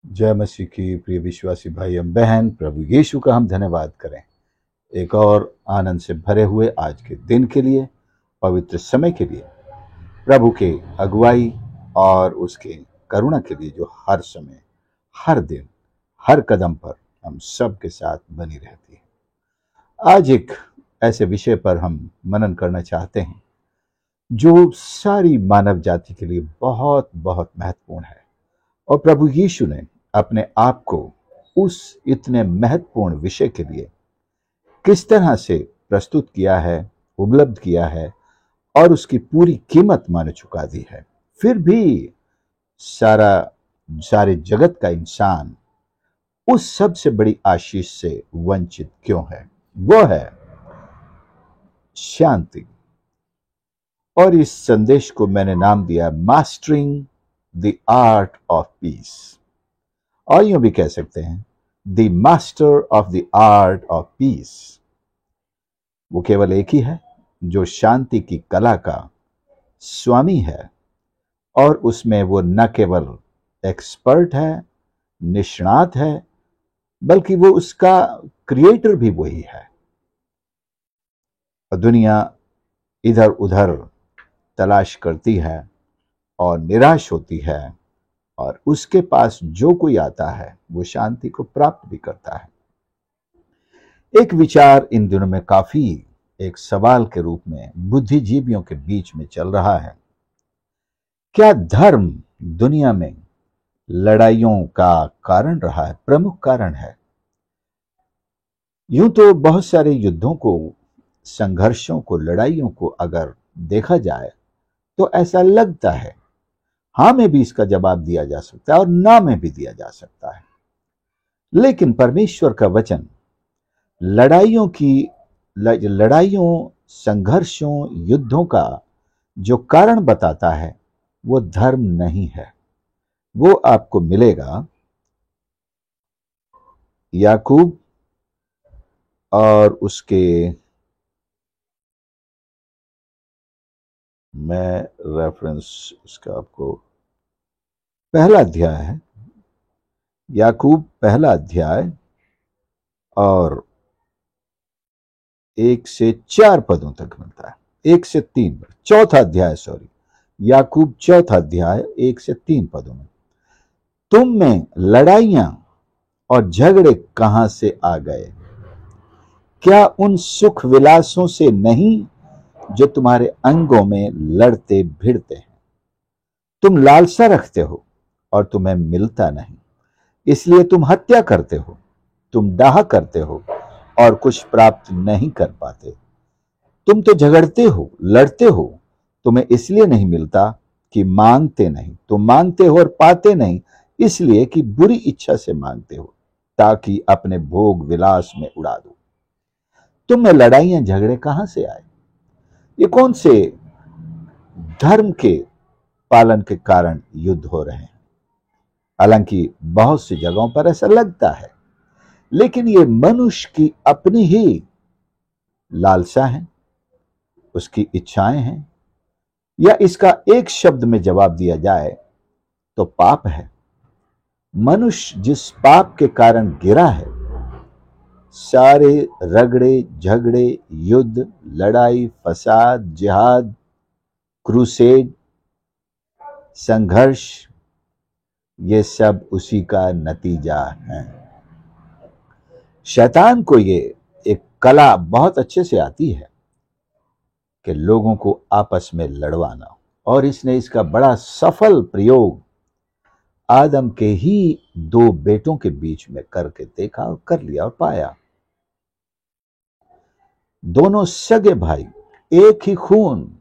जय मसीह की प्रिय विश्वासी भाई एवं बहन, प्रभु यीशु का हम धन्यवाद करें एक और आनंद से भरे हुए आज के दिन के लिए, पवित्र समय के लिए, प्रभु के अगुवाई और उसके करुणा के लिए जो हर समय, हर दिन, हर कदम पर हम सब के साथ बनी रहती है। आज एक ऐसे विषय पर हम मनन करना चाहते हैं जो सारी मानव जाति के लिए बहुत बहुत महत्वपूर्ण है, और प्रभु यीशु ने अपने आप को उस इतने महत्वपूर्ण विषय के लिए किस तरह से प्रस्तुत किया है, उपलब्ध किया है और उसकी पूरी कीमत माने चुका दी है। फिर भी सारे जगत का इंसान उस सबसे बड़ी आशीष से वंचित क्यों है? वो है शांति। और इस संदेश को मैंने नाम दिया mastering the art of peace, और यूं भी कह सकते हैं the master of the art of peace. वो केवल एक ही है जो शांति की कला का स्वामी है, और उसमें वो न केवल एक्सपर्ट है, निष्णात है, बल्कि वो उसका क्रिएटर भी वही है। दुनिया इधर उधर तलाश करती है और निराश होती है, और उसके पास जो कोई आता है वो शांति को प्राप्त भी करता है। एक विचार इन दिनों में काफी एक सवाल के रूप में बुद्धिजीवियों के बीच में चल रहा है। क्या धर्म दुनिया में लड़ाइयों का कारण रहा है, प्रमुख कारण है? यूं तो बहुत सारे युद्धों को, संघर्षों को, लड़ाइयों को अगर देखा जाए तो ऐसा लगता है हाँ में भी इसका जवाब दिया जा सकता है और ना में भी दिया जा सकता है। लेकिन परमेश्वर का वचन लड़ाइयों, संघर्षों, युद्धों का जो कारण बताता है वो धर्म नहीं है। वो आपको मिलेगा याकूब और उसके, मैं रेफरेंस इसका आपको, पहला अध्याय है, याकूब पहला अध्याय और 1 से 4 पदों तक मिलता है। 1 से 3, चौथा अध्याय, याकूब चौथा अध्याय 1 से 3 पदों में। तुम में लड़ाइयां और झगड़े कहां से आ गए? क्या उन सुख विलासों से नहीं जो तुम्हारे अंगों में लड़ते भिड़ते हैं? तुम लालसा रखते हो और तुम्हें मिलता नहीं, इसलिए तुम हत्या करते हो। तुम डाह करते हो और कुछ प्राप्त नहीं कर पाते। तुम तो झगड़ते हो, लड़ते हो, तुम्हें इसलिए नहीं मिलता कि मांगते नहीं। तुम मांगते हो और पाते नहीं, इसलिए कि बुरी इच्छा से मांगते हो, ताकि अपने भोग विलास में उड़ा दो। तुम में लड़ाइयां झगड़े कहां से आए? ये कौन से धर्म के पालन के कारण युद्ध हो रहे हैं? हालांकि बहुत सी जगहों पर ऐसा लगता है, लेकिन ये मनुष्य की अपनी ही लालसा है, उसकी इच्छाएं हैं, या इसका एक शब्द में जवाब दिया जाए तो पाप है। मनुष्य जिस पाप के कारण गिरा है, सारे रगड़े, झगड़े, युद्ध, लड़ाई, फसाद, जिहाद, क्रूसेड, संघर्ष, ये सब उसी का नतीजा है। शैतान को ये एक कला बहुत अच्छे से आती है कि लोगों को आपस में लड़वाना, और इसने इसका बड़ा सफल प्रयोग आदम के ही 2 बेटों के बीच में करके देखा और कर लिया और पाया। दोनों सगे भाई, एक ही खून,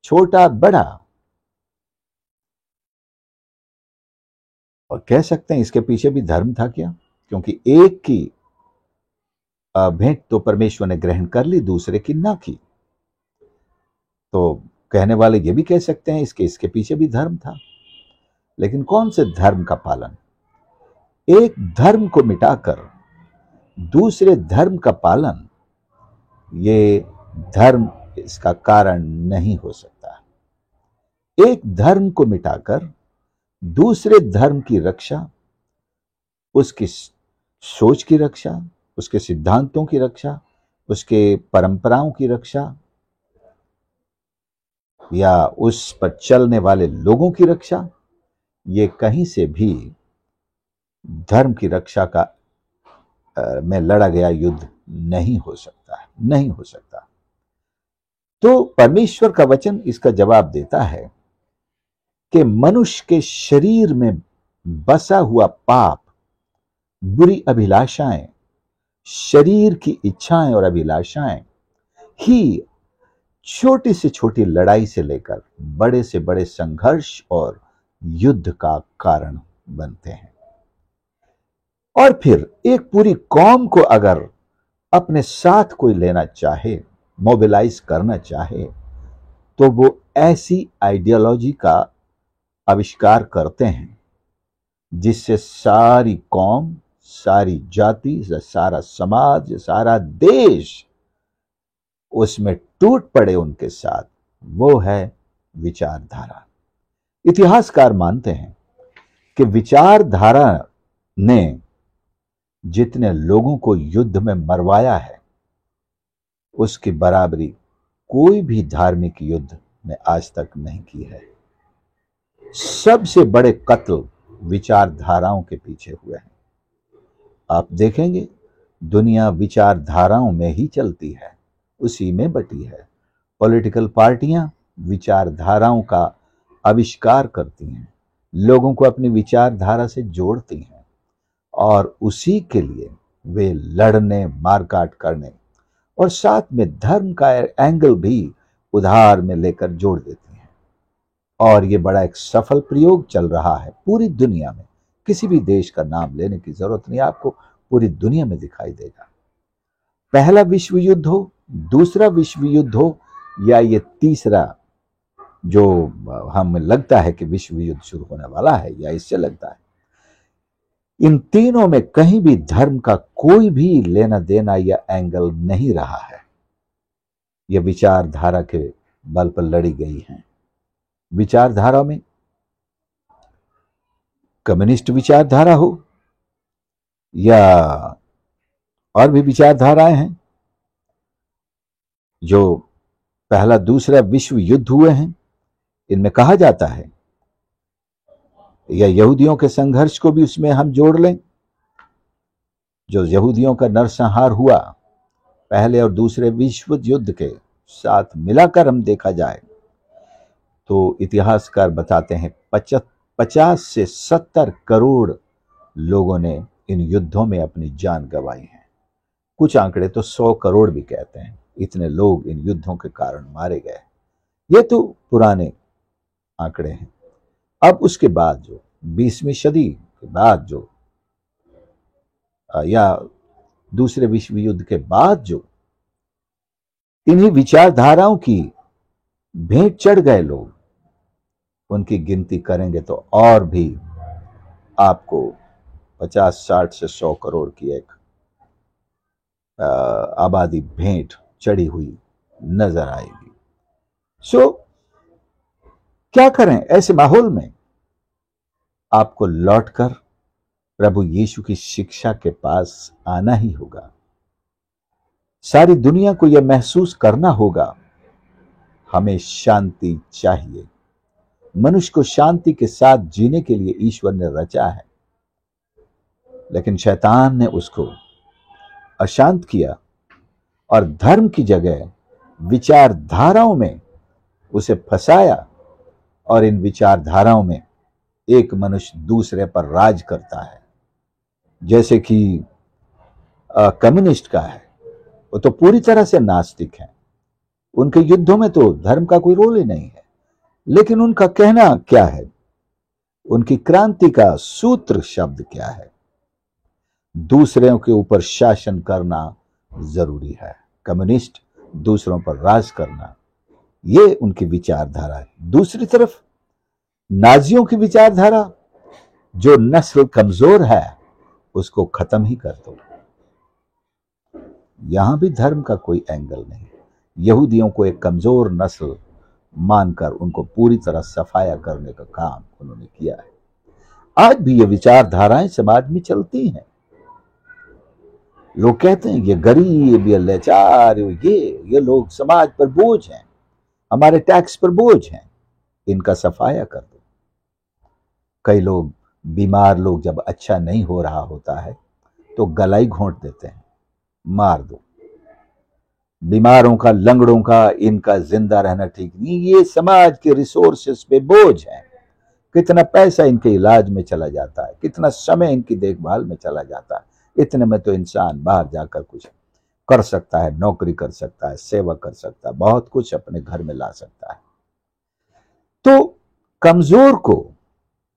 छोटा बड़ा, और कह सकते हैं इसके पीछे भी धर्म था क्या? क्योंकि एक की भेंट तो परमेश्वर ने ग्रहण कर ली, दूसरे की ना की। तो कहने वाले ये भी कह सकते हैं इसके पीछे भी धर्म था। लेकिन कौन से धर्म का पालन? एक धर्म को मिटाकर दूसरे धर्म का पालन, ये धर्म इसका कारण नहीं हो सकता। एक धर्म को मिटाकर दूसरे धर्म की रक्षा उसकी सोच की रक्षा, उसके सिद्धांतों की रक्षा, उसके परंपराओं की रक्षा, या उस पर चलने वाले लोगों की रक्षा, ये कहीं से भी धर्म की रक्षा का में लड़ा गया युद्ध नहीं हो सकता है, नहीं हो सकता। तो परमेश्वर का वचन इसका जवाब देता है कि मनुष्य के शरीर में बसा हुआ पाप, बुरी अभिलाषाएं, शरीर की इच्छाएं और अभिलाषाएं ही छोटी से छोटी लड़ाई से लेकर बड़े से बड़े संघर्ष और युद्ध का कारण बनते हैं। और फिर एक पूरी कौम को अगर अपने साथ कोई लेना चाहे, मोबिलाइज करना चाहे, तो वो ऐसी आइडियोलॉजी का आविष्कार करते हैं जिससे सारी कौम, सारी जाति, सारा समाज, सारा देश उसमें टूट पड़े उनके साथ। वो है विचारधारा। इतिहासकार मानते हैं कि विचारधारा ने जितने लोगों को युद्ध में मरवाया है, उसकी बराबरी कोई भी धार्मिक युद्ध ने आज तक नहीं की है। सबसे बड़े कत्ल विचारधाराओं के पीछे हुए हैं। आप देखेंगे दुनिया विचारधाराओं में ही चलती है, उसी में बटी है। पॉलिटिकल पार्टियां विचारधाराओं का आविष्कार करती हैं, लोगों को अपनी विचारधारा से जोड़ती हैं और उसी के लिए वे लड़ने, मारकाट करने और साथ में धर्म का एंगल भी उधार में लेकर जोड़ देती हैं। और ये बड़ा एक सफल प्रयोग चल रहा है पूरी दुनिया में। किसी भी देश का नाम लेने की जरूरत नहीं, आपको पूरी दुनिया में दिखाई देगा। पहला विश्व युद्ध हो, दूसरा विश्व युद्ध हो, या ये तीसरा जो हमें लगता है कि विश्व युद्ध शुरू होने वाला है, या इससे लगता है, इन तीनों में कहीं भी धर्म का कोई भी लेना देना या एंगल नहीं रहा है। यह विचारधारा के बल पर लड़ी गई हैं। विचारधारा में कम्युनिस्ट विचारधारा हो या और भी विचारधाराएं हैं, जो पहला दूसरा विश्व युद्ध हुए हैं, इनमें कहा जाता है, या यहूदियों के संघर्ष को भी उसमें हम जोड़ लें, जो यहूदियों का नरसंहार हुआ पहले और दूसरे विश्व युद्ध के साथ मिलाकर हम देखा जाए, तो इतिहासकार बताते हैं 50 से 70 करोड़ लोगों ने इन युद्धों में अपनी जान गंवाई है। कुछ आंकड़े तो 100 करोड़ भी कहते हैं, इतने लोग इन युद्धों के कारण मारे गए। ये तो पुराने आंकड़े हैं। अब उसके बाद जो 20वीं सदी के बाद जो या दूसरे विश्व युद्ध के बाद जो इन्हीं विचारधाराओं की भेंट चढ़ गए लोग, उनकी गिनती करेंगे तो और भी आपको 50, 60 से 100 करोड़ की एक आबादी भेंट चढ़ी हुई नजर आएगी। सो क्या करें ऐसे माहौल में? आपको लौटकर प्रभु यीशु की शिक्षा के पास आना ही होगा। सारी दुनिया को यह महसूस करना होगा, हमें शांति चाहिए। मनुष्य को शांति के साथ जीने के लिए ईश्वर ने रचा है, लेकिन शैतान ने उसको अशांत किया और धर्म की जगह विचारधाराओं में उसे फंसाया, और इन विचारधाराओं में एक मनुष्य दूसरे पर राज करता है। जैसे कि कम्युनिस्ट का है, वो तो पूरी तरह से नास्तिक है, उनके युद्धों में तो धर्म का कोई रोल ही नहीं है, लेकिन उनका कहना क्या है, उनकी क्रांति का सूत्र शब्द क्या है? दूसरों के ऊपर शासन करना जरूरी है। कम्युनिस्ट दूसरों पर राज करना, ये उनकी विचारधारा है। दूसरी तरफ नाजियों की विचारधारा, जो नस्ल कमजोर है उसको खत्म ही कर दो। यहां भी धर्म का कोई एंगल नहीं। यहूदियों को एक कमजोर नस्ल मानकर उनको पूरी तरह सफाया करने का काम उन्होंने किया है। आज भी ये विचारधाराएं समाज में चलती हैं। लोग कहते हैं ये गरीब, ये लाचार, ये लोग समाज पर बोझ हैं, हमारे टैक्स पर बोझ हैं, इनका सफाया कर दो। कई लोग, बीमार लोग जब अच्छा नहीं हो रहा होता है तो गलाई घोंट देते हैं, मार दो। बीमारों का, लंगड़ों का, इनका जिंदा रहना ठीक नहीं, ये समाज के रिसोर्सेस पे बोझ है। कितना पैसा इनके इलाज में चला जाता है, कितना समय इनकी देखभाल में चला जाता है। इतने में तो इंसान बाहर जाकर कुछ कर सकता है, नौकरी कर सकता है, सेवा कर सकता है, बहुत कुछ अपने घर में ला सकता है। तो कमजोर को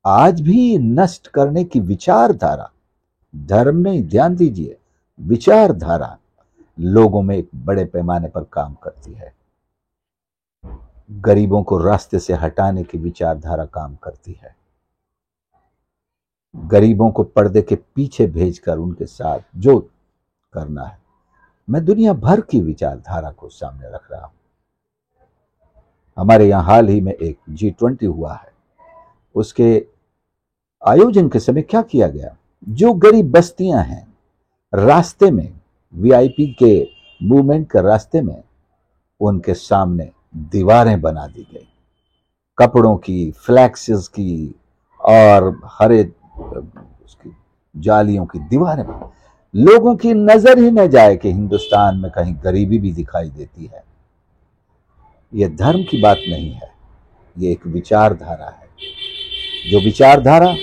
आज भी नष्ट करने की विचारधारा, धर्म नहीं, ध्यान दीजिए, विचारधारा लोगों में एक बड़े पैमाने पर काम करती है। गरीबों को रास्ते से हटाने की विचारधारा काम करती है। गरीबों को पर्दे के पीछे भेजकर उनके साथ जो करना है। मैं दुनिया भर की विचारधारा को सामने रख रहा हूं। हमारे यहां हाल ही में एक G20 हुआ है। उसके आयोजन के समय क्या किया गया, जो गरीब बस्तियां हैं, रास्ते में, वीआईपी के मूवमेंट के रास्ते में, उनके सामने दीवारें बना दी गई, कपड़ों की, फ्लैक्सेस की और हरे उसकी जालियों की दीवारें। लोगों की नजर ही न जाए कि हिंदुस्तान में कहीं गरीबी भी दिखाई देती है। यह धर्म की बात नहीं है, यह एक विचारधारा है। जो विचारधारा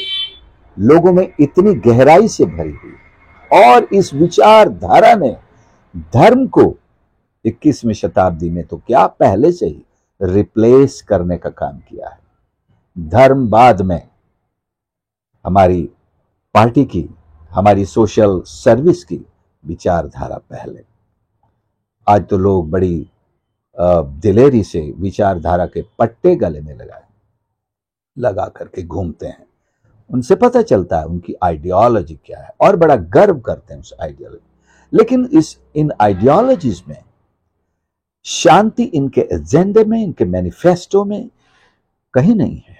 लोगों में इतनी गहराई से भरी हुई, और इस विचारधारा ने धर्म को 21वीं शताब्दी में तो क्या पहले से ही रिप्लेस करने का काम किया है। धर्म बाद में, हमारी पार्टी की, हमारी सोशल सर्विस की विचारधारा पहले। आज तो लोग बड़ी दिलेरी से विचारधारा के पट्टे गले में लगा करके घूमते हैं। उनसे पता चलता है उनकी आइडियोलॉजी क्या है, और बड़ा गर्व करते हैं उस आइडियोलॉजी। लेकिन इन आइडियोलॉजीज में शांति, इनके एजेंडे में, इनके मैनिफेस्टो में कहीं नहीं है।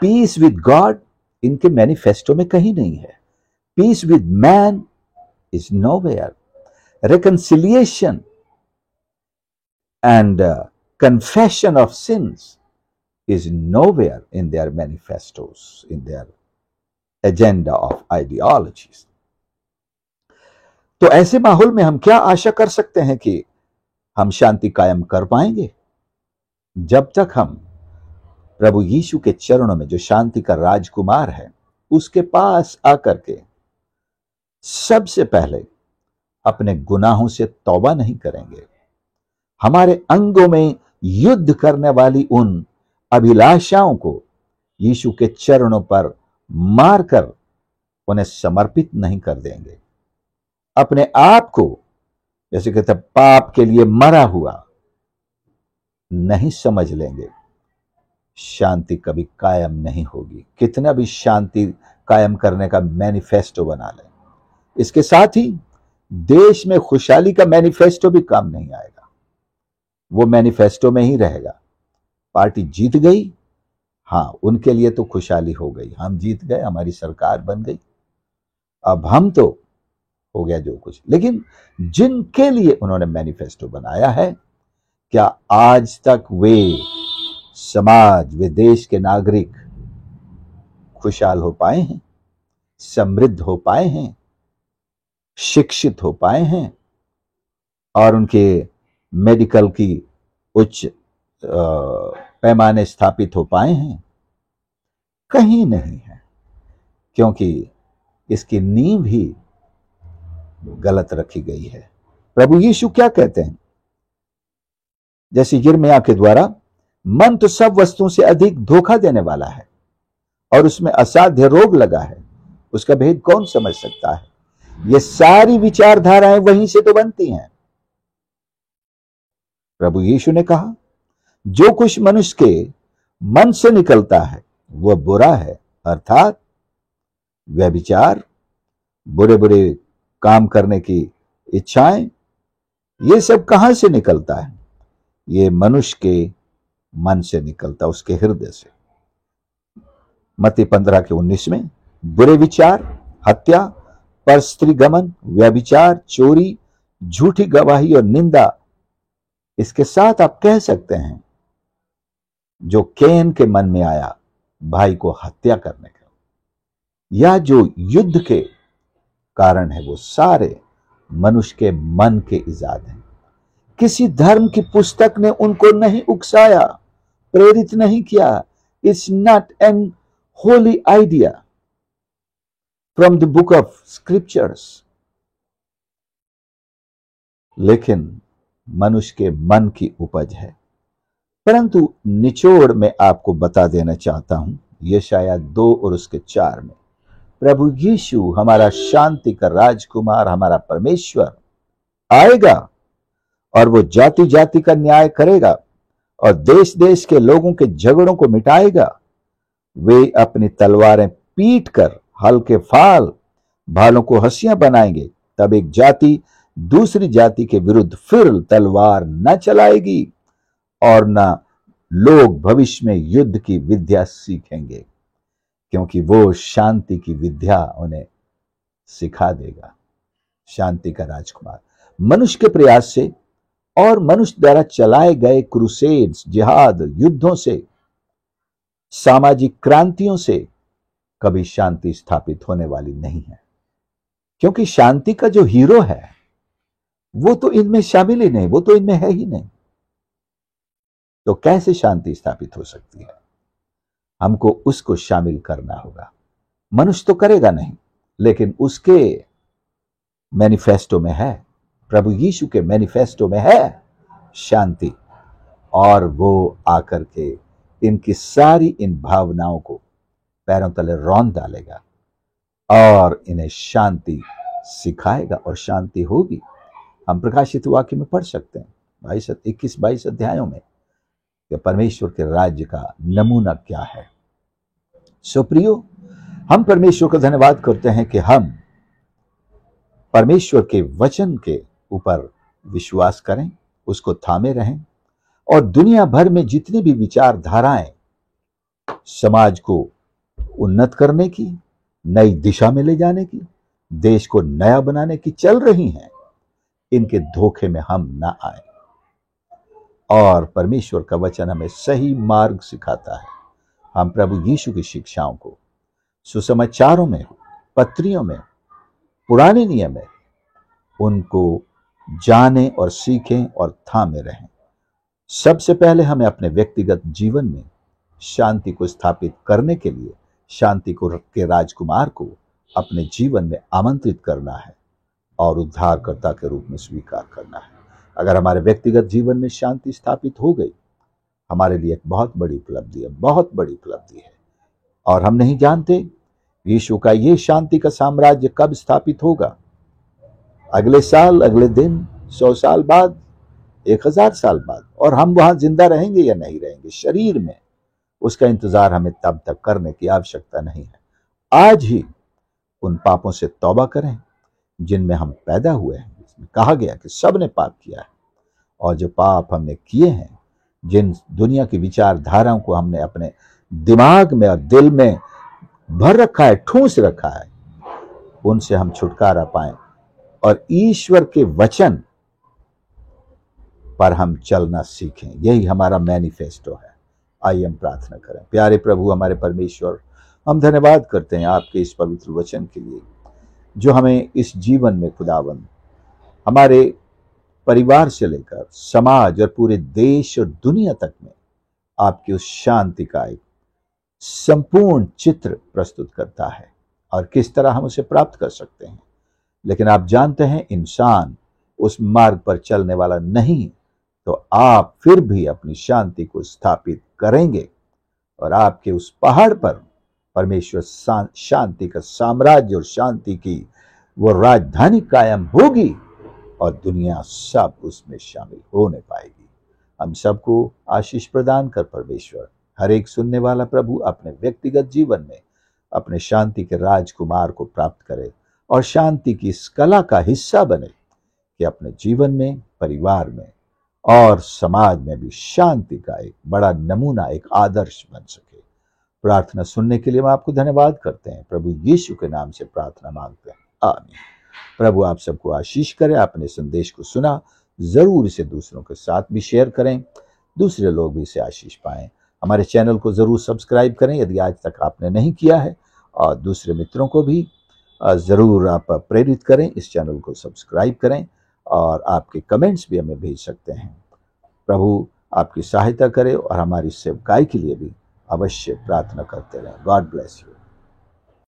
पीस विद गॉड इनके मैनिफेस्टो में कहीं नहीं है। Peace with man is nowhere. Reconciliation and confession of sins is nowhere in their manifestos, in their agenda of ideologies. तो ऐसे माहौल में हम क्या आशा कर सकते हैं कि हम शांति कायम कर पाएंगे? जब तक हम प्रभु यीशु के चरणों में, जो शांति का राजकुमार है, उसके पास आकर के सबसे पहले अपने गुनाहों से तौबा नहीं करेंगे, हमारे अंगों में युद्ध करने वाली उन अभिलाषाओं को यीशु के चरणों पर मारकर उन्हें समर्पित नहीं कर देंगे, अपने आप को, जैसे कहते पाप के लिए मरा हुआ नहीं समझ लेंगे, शांति कभी कायम नहीं होगी। कितना भी शांति कायम करने का मैनिफेस्टो बना लें, इसके साथ ही देश में खुशहाली का मैनिफेस्टो भी काम नहीं आएगा। वो मैनिफेस्टो में ही रहेगा। पार्टी जीत गई, हाँ, उनके लिए तो खुशहाली हो गई, हम जीत गए, हमारी सरकार बन गई, अब हम तो हो गया जो कुछ। लेकिन जिनके लिए उन्होंने मैनिफेस्टो बनाया है, क्या आज तक वे समाज, वे देश के नागरिक खुशहाल हो पाए हैं, समृद्ध हो पाए हैं, शिक्षित हो पाए हैं, और उनके मेडिकल की उच्च पैमाने स्थापित हो पाए हैं? कहीं नहीं है, क्योंकि इसकी नींव ही गलत रखी गई है। प्रभु यीशु क्या कहते हैं? जैसे यिर्मयाह के द्वारा, मन तो सब वस्तुओं से अधिक धोखा देने वाला है और उसमें असाध्य रोग लगा है, उसका भेद कौन समझ सकता है? ये सारी विचारधाराएं वहीं से तो बनती हैं। प्रभु यीशु ने कहा, जो कुछ मनुष्य के मन से निकलता है वह बुरा है, अर्थात व्यभिचार, बुरे बुरे काम करने की इच्छाएं, ये सब कहां से निकलता है? ये मनुष्य के मन से निकलता, उसके हृदय से। मत्ती 15:19 में बुरे विचार, हत्या, परस्त्रीगमन, व्यभिचार, चोरी, झूठी गवाही और निंदा, इसके साथ आप कह सकते हैं जो कैन के मन में आया भाई को हत्या करने का, या जो युद्ध के कारण है, वो सारे मनुष्य के मन के इजाद हैं। किसी धर्म की पुस्तक ने उनको नहीं उकसाया, प्रेरित नहीं किया। It's not an Holi idea from the book of scriptures, लेकिन मनुष्य के मन की उपज है। परंतु निचोड़ में आपको बता देना चाहता हूं, यशायाह 2 और उसके 4 में प्रभु यीशु हमारा शांति का राजकुमार, हमारा परमेश्वर आएगा और वो जाति जाति का न्याय करेगा और देश देश के लोगों के झगड़ों को मिटाएगा। वे अपनी तलवारें पीट कर हल्के फाल, भालों को हंसियां बनाएंगे। तब एक जाति दूसरी जाति के विरुद्ध फिर तलवार न चलाएगी और न लोग भविष्य में युद्ध की विद्या सीखेंगे, क्योंकि वो शांति की विद्या उन्हें सिखा देगा। शांति का राजकुमार मनुष्य के प्रयास से और मनुष्य द्वारा चलाए गए क्रूसेड्स, जिहाद, युद्धों से, सामाजिक क्रांतियों से कभी शांति स्थापित होने वाली नहीं है, क्योंकि शांति का जो हीरो है वो तो इनमें शामिल ही नहीं, वो तो इनमें है ही नहीं। तो कैसे शांति स्थापित हो सकती है? हमको उसको शामिल करना होगा। मनुष्य तो करेगा नहीं, लेकिन उसके मैनिफेस्टो में है, प्रभु यीशु के मैनिफेस्टो में है शांति, और वो आकर के इनकी सारी इन भावनाओं को पैरों तले रौंद डालेगा और इन्हें शांति सिखाएगा और शांति होगी। हम प्रकाशित वाक्य में पढ़ सकते हैं 21-22 अध्यायों में कि परमेश्वर के राज्य का नमूना क्या है। सो प्रियो, हम परमेश्वर का धन्यवाद करते हैं कि हम परमेश्वर के वचन के ऊपर विश्वास करें, उसको थामे रहें, और दुनिया भर में जितनी भी विचारधाराएं समाज को उन्नत करने की, नई दिशा में ले जाने की, देश को नया बनाने की चल रही हैं, इनके धोखे में हम ना आए। और परमेश्वर का वचन हमें सही मार्ग सिखाता है। हम प्रभु यीशु की शिक्षाओं को सुसमाचारों में, पत्रियों में, पुराने नियम में उनको जाने और सीखें और थामे रहें। सबसे पहले हमें अपने व्यक्तिगत जीवन में शांति को स्थापित करने के लिए शांति को के राजकुमार को अपने जीवन में आमंत्रित करना है और उद्धारकर्ता के रूप में स्वीकार करना है। अगर हमारे व्यक्तिगत जीवन में शांति स्थापित हो गई, हमारे लिए एक बहुत बड़ी उपलब्धि है, बहुत बड़ी उपलब्धि है। और हम नहीं जानते यीशु का ये शांति का साम्राज्य कब स्थापित होगा, अगले साल, अगले दिन, 100 साल बाद, 1000 साल बाद, और हम वहां जिंदा रहेंगे या नहीं रहेंगे शरीर में, उसका इंतजार हमें तब तक करने की आवश्यकता नहीं है। आज ही उन पापों से तौबा करें जिनमें हम पैदा हुए हैं। इसमें कहा गया कि सब ने पाप किया है, और जो पाप हमने किए हैं, जिन दुनिया की विचारधाराओं को हमने अपने दिमाग में और दिल में भर रखा है, ठूंस रखा है, उनसे हम छुटकारा पाएं और ईश्वर के वचन पर हम चलना सीखें। यही हमारा मैनिफेस्टो है। आइए हम प्रार्थना करें। प्यारे प्रभु, हमारे परमेश्वर, हम धन्यवाद करते हैं आपके इस पवित्र वचन के लिए, जो हमें इस जीवन में खुदावंद हमारे परिवार से लेकर समाज और पूरे देश और दुनिया तक में आपकी उस शांति का एक संपूर्ण चित्र प्रस्तुत करता है और किस तरह हम उसे प्राप्त कर सकते हैं। लेकिन आप जानते हैं इंसान उस मार्ग पर चलने वाला नहीं, तो आप फिर भी अपनी शांति को स्थापित करेंगे और आपके उस पहाड़ पर परमेश्वर शांति का साम्राज्य और शांति की वो राजधानी कायम होगी और दुनिया सब उसमें शामिल होने पाएगी। हम सबको आशीष प्रदान कर परमेश्वर हर एक सुनने वाला प्रभु अपने व्यक्तिगत जीवन में अपने शांति के राजकुमार को प्राप्त करे और शांति की इस कला का हिस्सा बने कि अपने जीवन में, परिवार में और समाज में भी शांति का एक बड़ा नमूना, एक आदर्श बन सके। प्रार्थना सुनने के लिए हम आपको धन्यवाद करते हैं। प्रभु यीशु के नाम से प्रार्थना मांगते हैं, आमीन। प्रभु आप सबको आशीष करे। आपने संदेश को सुना, जरूर इसे दूसरों के साथ भी शेयर करें, दूसरे लोग भी इसे आशीष पाएं। हमारे चैनल को जरूर सब्सक्राइब करें यदि आज तक आपने नहीं किया है, और दूसरे मित्रों को भी जरूर आप प्रेरित करें, इस चैनल को सब्सक्राइब करें, और आपके कमेंट्स भी हमें भेज सकते हैं। प्रभु आपकी सहायता करे और हमारी सेवकाई के लिए भी अवश्य प्रार्थना करते रहें। God bless you.